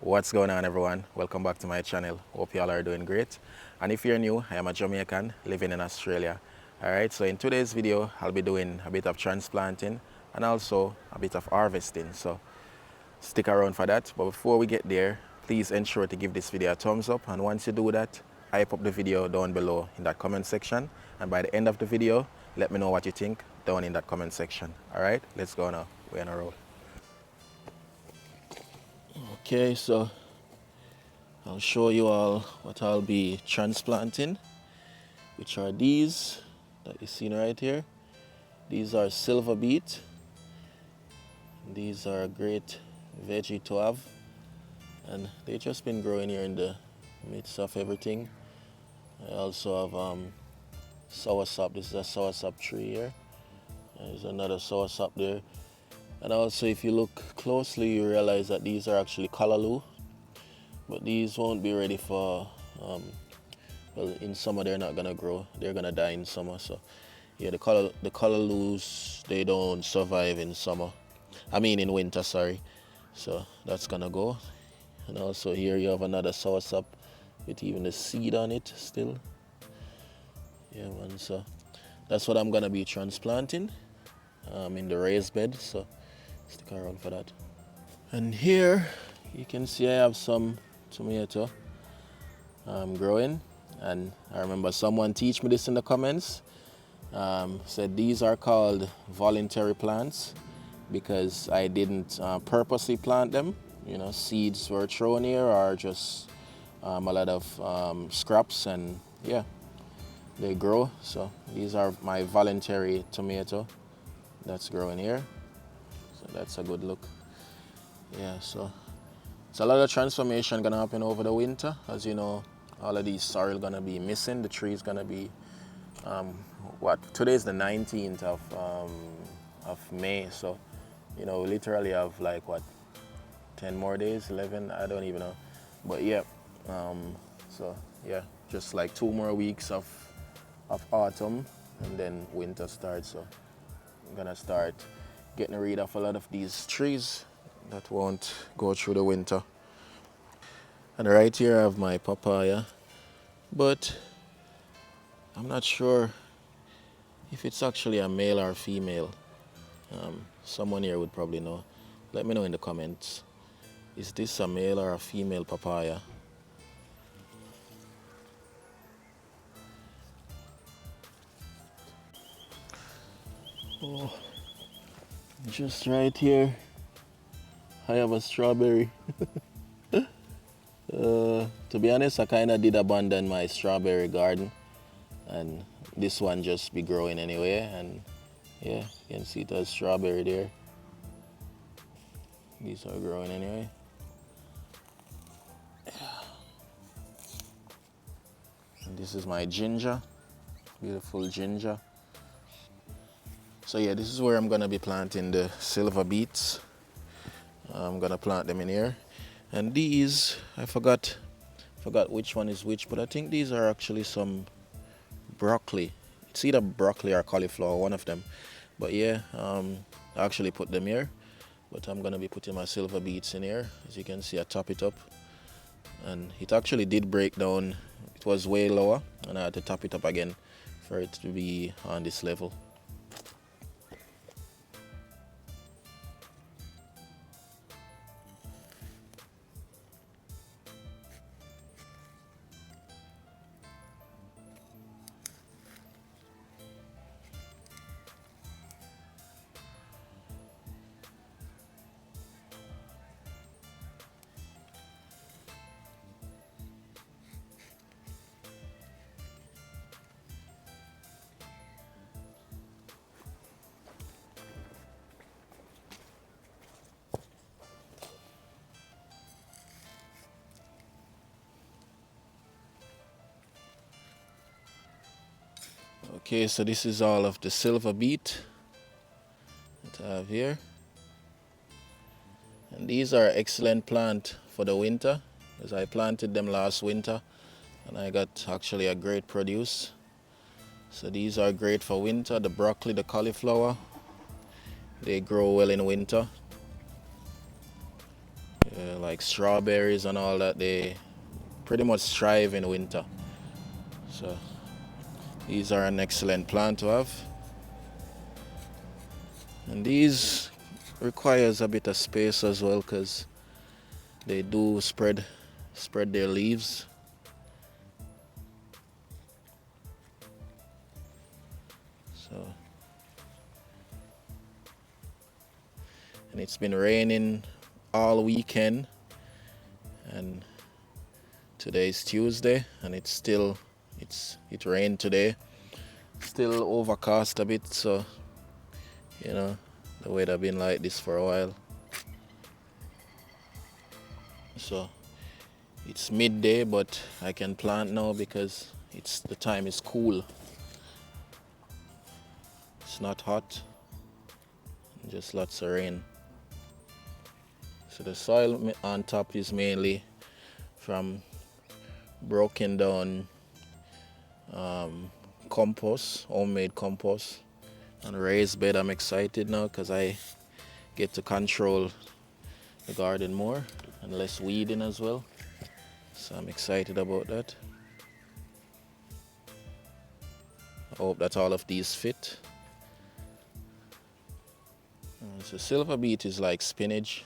What's going on, everyone? Welcome back to my channel. Hope you all are doing great. And if you're new, I am a Jamaican living in Australia. Alright, so in today's video I'll be doing a bit of transplanting and also a bit of harvesting, so stick around for that. But before we get there, please ensure to give this video a thumbs up, and once you do that, hype up the video down below in that comment section, and by the end of the video let me know what you think down in that comment section. Alright, let's go now. We're on a roll. Okay, so I'll show you all what I'll be transplanting, which are these that you see right here. These are Silverbeet. These are a great veggie to have, and they've just been growing here in the midst of everything. I also have soursop. This is a soursop tree here. There's another soursop there. And also, if you look closely, you realize that these are actually callaloo, but these won't be ready for, well, in summer they're not gonna grow. They're gonna die in summer. So yeah, the callaloos, they don't survive in summer. I mean in winter, sorry. So that's gonna go. And also here you have another soursop with even the seed on it still. Yeah, man. So that's what I'm gonna be transplanting in the raised bed. So stick around for that. And here you can see I have some tomato growing, and I remember someone teach me this in the comments. Said these are called voluntary plants because I didn't purposely plant them. You know, seeds were thrown here or just a lot of scraps, and yeah, they grow. So these are my voluntary tomato that's growing here. So that's a good look. Yeah, so it's a lot of transformation gonna happen over the winter. As you know, all of these soil gonna be missing. The tree is gonna be today's the 19th of May, so you know, we literally have like 10 more days, 11, I don't even know. But yeah, so yeah, just like 2 more weeks of autumn, and then winter starts. So I'm gonna start getting rid of a lot of these trees that won't go through the winter. And right here I have my papaya, but I'm not sure if it's actually a male or female. Someone here would probably know. Let me know in the comments. Is this a male or a female papaya? Oh, just right here I have a strawberry. To be honest, I kind of did abandon my strawberry garden, and this one just be growing anyway. And yeah, you can see it has strawberry there. These are growing anyway. Yeah. And this is my ginger, beautiful ginger. So yeah, this is where I'm gonna be planting the silver beets. I'm gonna plant them in here. And these, I forgot which one is which, but I think these are actually some broccoli. It's either broccoli or cauliflower, one of them. But yeah, I actually put them here. But I'm gonna be putting my silver beets in here. As you can see, I top it up, and it actually did break down. It was way lower, and I had to top it up again for it to be on this level. Okay, so this is all of the silver beet that I have here. And these are excellent plant for the winter, as I planted them last winter and I got actually a great produce. So these are great for winter. The broccoli, the cauliflower, they grow well in winter. Yeah. like strawberries and all that, they pretty much thrive in winter. So these are an excellent plant to have. And these requires a bit of space as well, because they do spread their leaves. So, and it's been raining all weekend, and today is Tuesday, and it rained today. Still overcast a bit, so you know the weather been like this for a while. So it's midday, but I can plant now because the time is cool. It's not hot, just lots of rain. So the soil on top is mainly from broken down compost, homemade compost, and raised bed. I'm excited now because I get to control the garden more and less weeding as well. So I'm excited about that. I hope that all of these fit. So Silverbeet is like spinach.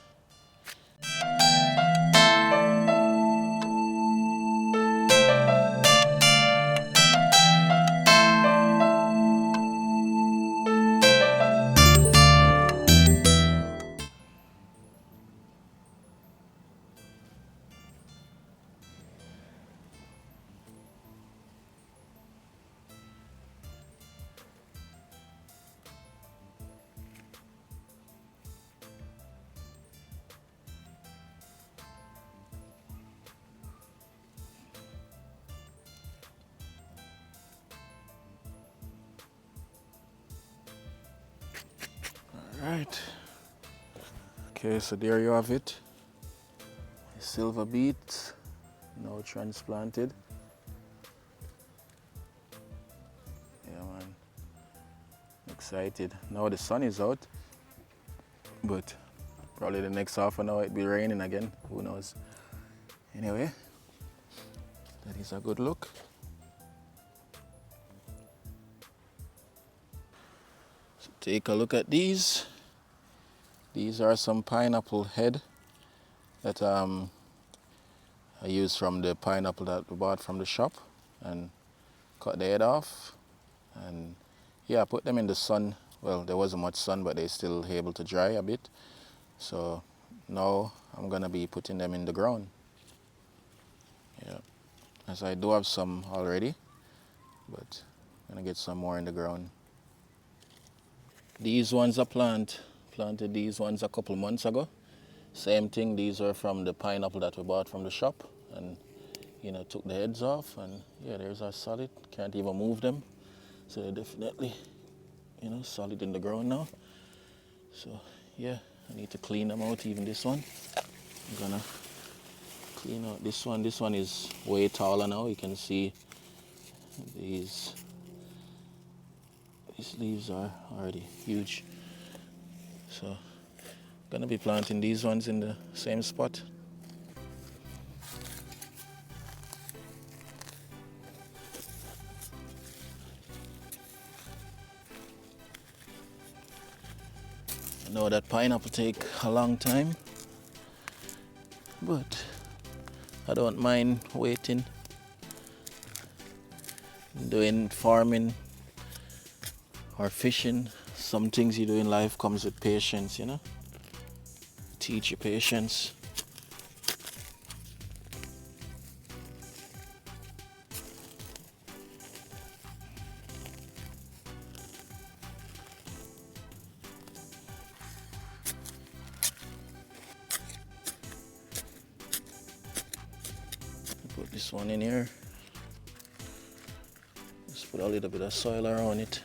Right. Okay, so there you have it. Silverbeet, now transplanted. Yeah, man. Excited. Now the sun is out, but probably the next half an hour it'll be raining again. Who knows? Anyway, that is a good look. So take a look at these. These are some pineapple head that I used from the pineapple that we bought from the shop, and cut the head off, and yeah, I put them in the sun. Well, there wasn't much sun, but they're still able to dry a bit. So now I'm gonna be putting them in the ground. Yeah, as I do have some already, but I'm gonna get some more in the ground. These ones are planted these ones a couple months ago. Same thing, these are from the pineapple that we bought from the shop, and took the heads off, and yeah, there's our solid. Can't even move them, so they're definitely solid in the ground now. So yeah, I need to clean them out. Even this one, I'm gonna clean out this one. This one is way taller now. You can see these leaves are already huge. So gonna be planting these ones in the same spot. I know that pineapple take a long time, but I don't mind waiting. Doing farming or fishing, some things you do in life comes with patience, Teach you patience. Put this one in here. Just put a little bit of soil around it.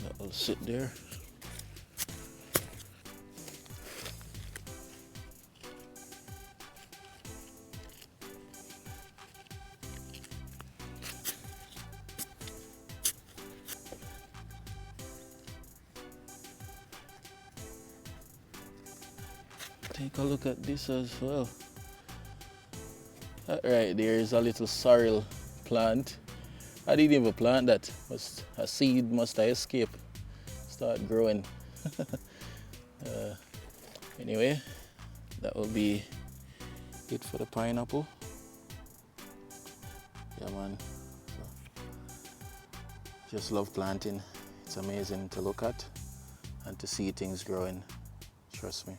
That will sit there. take a look at this as well. Right there is a little sorrel plant. I didn't even plant that. A seed must have escaped. Start growing. Anyway, that will be it for the pineapple. Yeah, man. So, just love planting. It's amazing to look at and to see things growing. Trust me.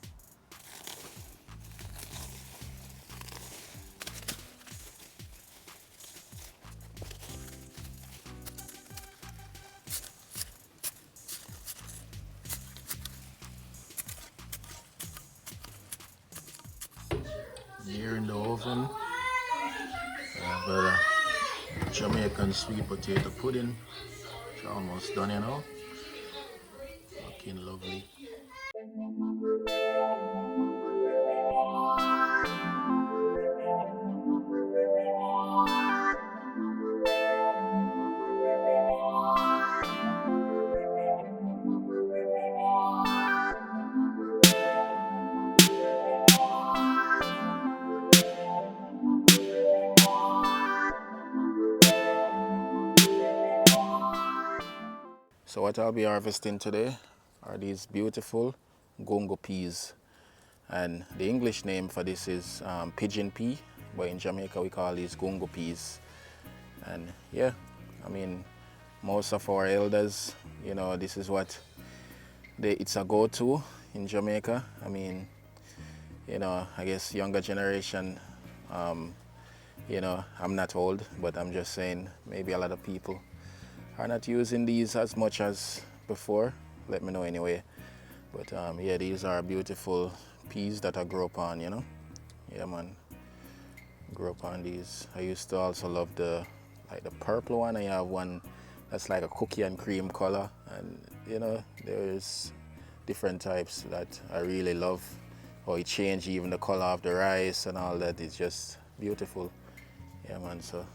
Here in the oven, I have a Jamaican sweet potato pudding. It's almost done, you know. Looking lovely. So what I'll be harvesting today are these beautiful gongo peas. And the English name for this is pigeon pea, but in Jamaica we call these gungo peas. And yeah, I mean, most of our elders, you know, this is what it's a go-to in Jamaica. I mean, you know, I guess younger generation, you know, I'm not old, but I'm just saying maybe a lot of people are not using these as much as before. Let me know anyway. But yeah, these are beautiful peas that I grew up on, you know. Yeah, man, grew up on these. I used to also love the purple one. I have one that's like a cookie and cream color, and you know, there's different types that I really love. Or it changed even the color of the rice and all that. It's just beautiful. Yeah, man. So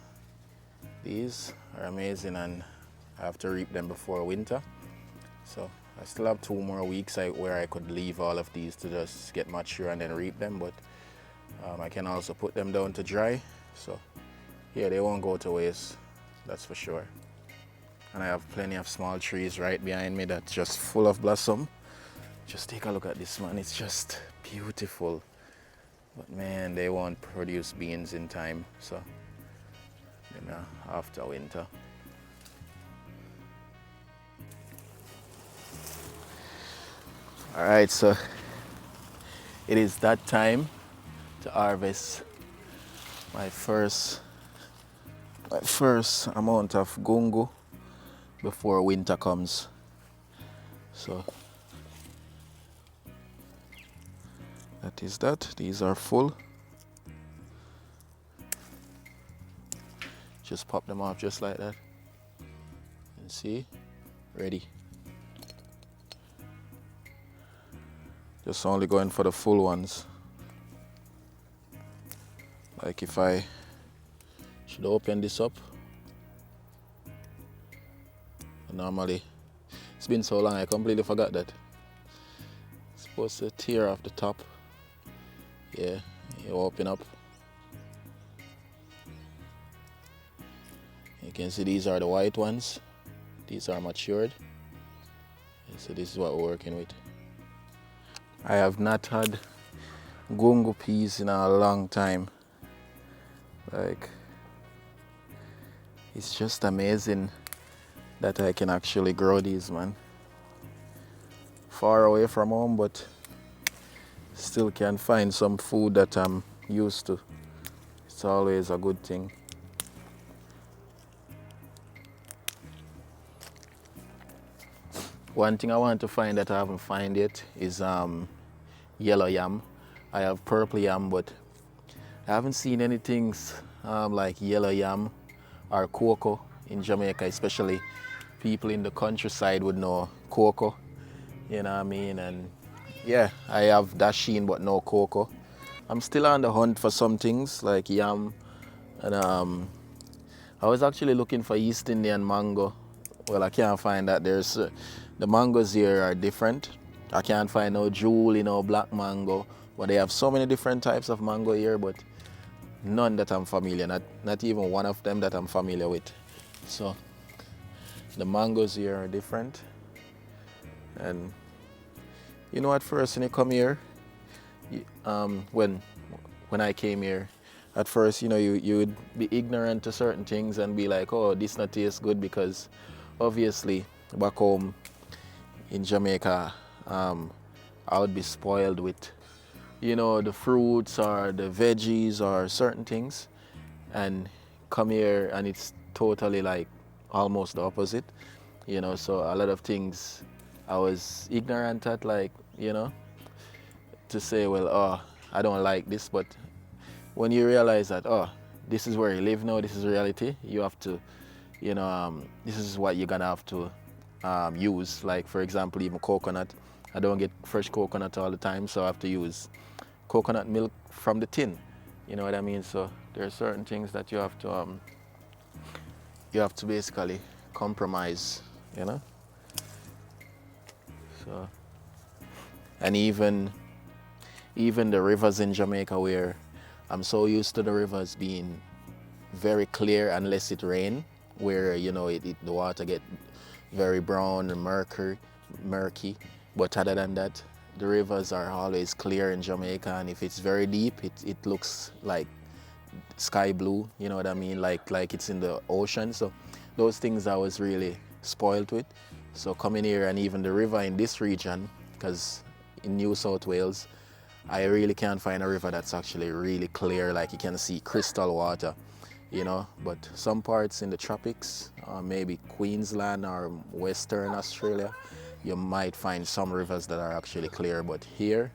these are amazing, and I have to reap them before winter. So I still have 2 more weeks where I could leave all of these to just get mature and then reap them, but I can also put them down to dry. So yeah, they won't go to waste, that's for sure. And I have plenty of small trees right behind me that's just full of blossom. Just take a look at this, man. It's just beautiful. But man, they won't produce beans in time, so you know, after winter. All right, so it is that time to harvest my first amount of gongo before winter comes. So that is that. These are full. Just pop them off just like that. And see, ready. Just only going for the full ones. Like if I should open this up. Normally, it's been so long I completely forgot that. It's supposed to tear off the top. Yeah, you open up. You can see these are the white ones. These are matured. So this is what we're working with. I have not had gongo peas in a long time. Like, it's just amazing that I can actually grow these, man. Far away from home, but still can find some food that I'm used to. It's always a good thing. One thing I want to find that I haven't found yet is yellow yam. I have purple yam, but I haven't seen anything like yellow yam or cocoa in Jamaica, especially people in the countryside would know cocoa, you know what I mean? And yeah, I have dasheen but no cocoa. I'm still on the hunt for some things like yam, and I was actually looking for East Indian mango. Well, I can't find that. The mangoes here are different. I can't find no jewel, no black mango, But they have so many different types of mango here, but none that I'm familiar, not even one of them that I'm familiar with. So the mangoes here are different. And you know, at first when you come here, when I came here, at first, you know, you would be ignorant to certain things and be like, oh, this not taste good, because obviously back home in Jamaica, I would be spoiled with, you know, the fruits or the veggies or certain things, and come here and it's totally like almost the opposite, you know. So a lot of things I was ignorant at, like, you know, to say, well, oh, I don't like this. But when you realize that, oh, this is where you live now, this is reality, you have to, you know, this is what you're gonna have to use. Like, for example, even coconut. I don't get fresh coconut all the time, so I have to use coconut milk from the tin. You know what I mean? So there are certain things that you have to basically compromise, you know? So, and even the rivers in Jamaica, where I'm so used to the rivers being very clear unless it rain, where, you know, the water get very brown and murky. But other than that, the rivers are always clear in Jamaica, and if it's very deep, it looks like sky blue, you know what I mean, like it's in the ocean. So those things I was really spoiled with. So coming here, and even the river in this region, because in New South Wales, I really can't find a river that's actually really clear, like you can see crystal water, you know. But some parts in the tropics, maybe Queensland or Western Australia, you might find some rivers that are actually clear. But here,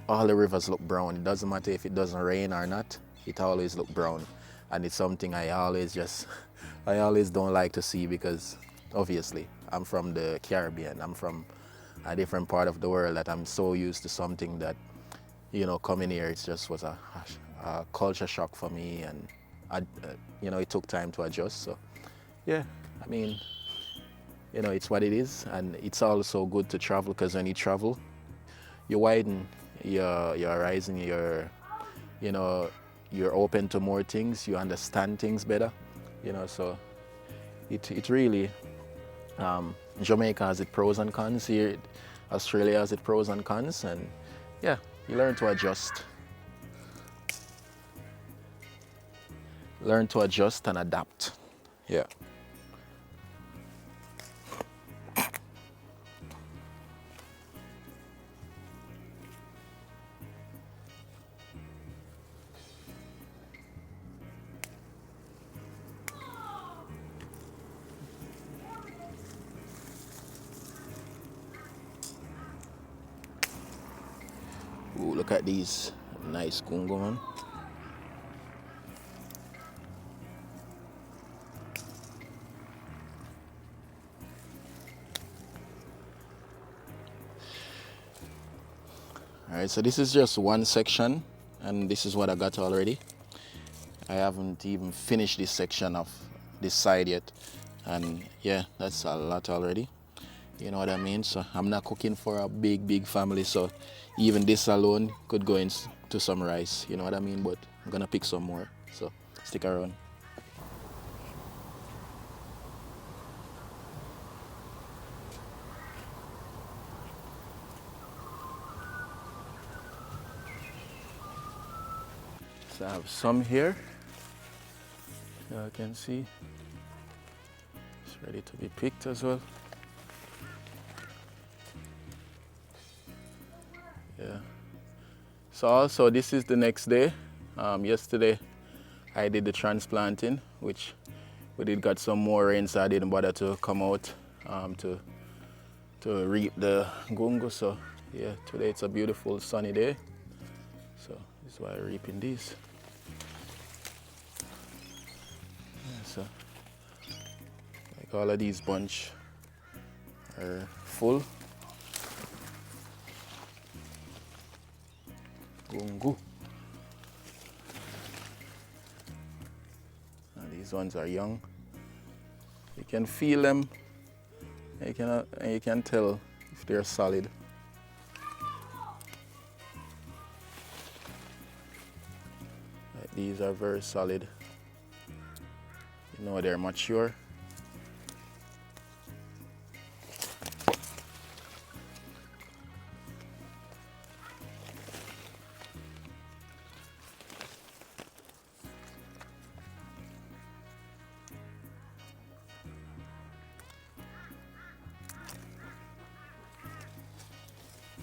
all the rivers look brown. It doesn't matter if it doesn't rain or not, it always look brown. And it's something I always don't like to see, because obviously I'm from the Caribbean. I'm from a different part of the world, that I'm so used to something that, you know, coming here, it just was a culture shock for me. And you know, it took time to adjust. So yeah, I mean, you know, it's what it is. And it's also good to travel, because when you travel, you widen your horizon, you know, you're open to more things, you understand things better, you know. So it really, Jamaica has its pros and cons. Here Australia has its pros and cons, and yeah, you learn to adjust and adapt. Yeah. Ooh, look at these nice gongo, man. All right, so this is just one section, and this is what I got already. I haven't even finished this section of this side yet, and yeah, that's a lot already. You know what I mean? So I'm not cooking for a big family, so even this alone could go into some rice, you know what I mean? But I'm gonna pick some more, so stick around. So I have some here, you can see it's ready to be picked as well. Yeah. So also, this is the next day. Yesterday I did the transplanting, which we did got some more rain, so I didn't bother to come out to reap the gungo. So yeah, today it's a beautiful sunny day, so this is why I'm reaping these. Yeah, so like all of these bunch are full. Gungo. These ones are young. You can feel them, and you can tell if they're solid. These are very solid. You know they're mature.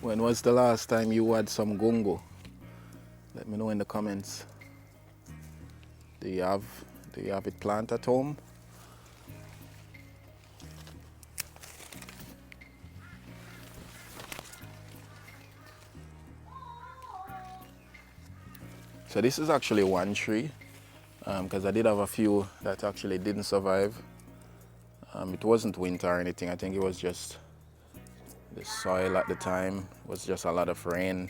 When was the last time you had some gongo? Let me know in the comments. Do you have it planted at home? So this is actually one tree, because I did have a few that actually didn't survive. It wasn't winter or anything. I think it was just the soil at the time was just a lot of rain.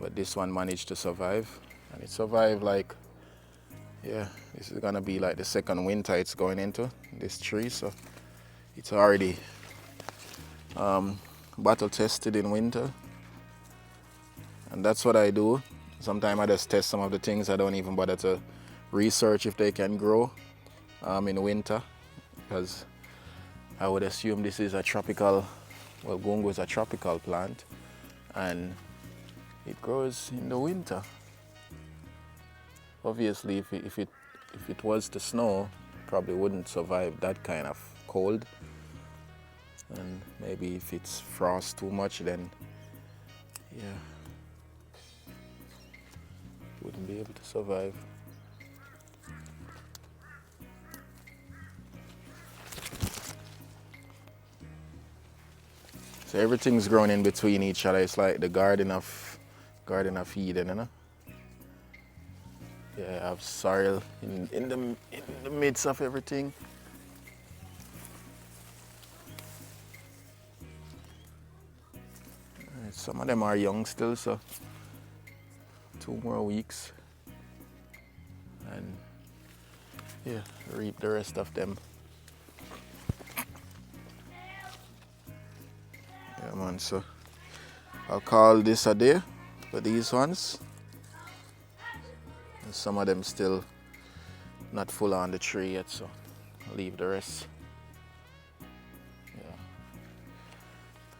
But this one managed to survive, and it survived like, yeah, this is gonna be like the second winter it's going into, this tree, so it's already battle tested in winter. And that's what I do. Sometimes I just test some of the things. I don't even bother to research if they can grow in winter, because I would assume this is a tropical, well, gongo is a tropical plant, and it grows in the winter. Obviously, if it was to snow, probably wouldn't survive that kind of cold. And maybe if it's frost too much, then yeah, wouldn't be able to survive. So everything's grown in between each other. It's like the Garden of Eden, you know. Yeah, I have soil in the midst of everything. Some of them are young still, so 2 more weeks, and yeah, reap the rest of them. Yeah, man. So I'll call this a day for these ones. And some of them still not full on the tree yet, so I'll leave the rest. Yeah.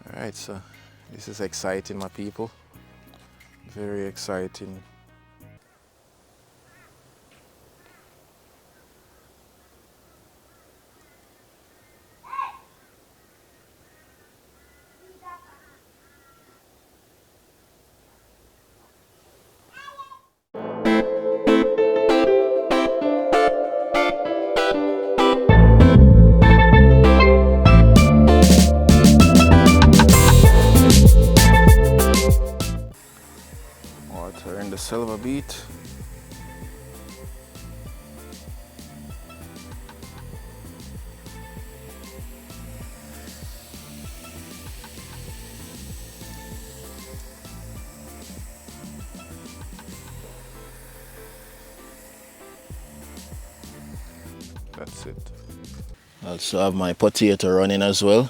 All right, so this is exciting, my people. Very exciting. Water in the Silverbeet. That's it. I also have my potato running as well.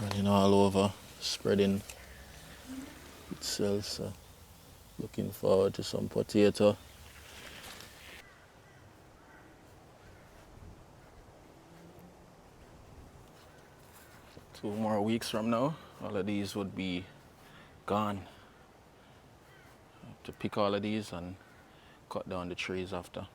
Running all over, spreading itself. So looking forward to some potato. 2 more weeks from now, all of these would be gone. I have to pick all of these and cut down the trees after.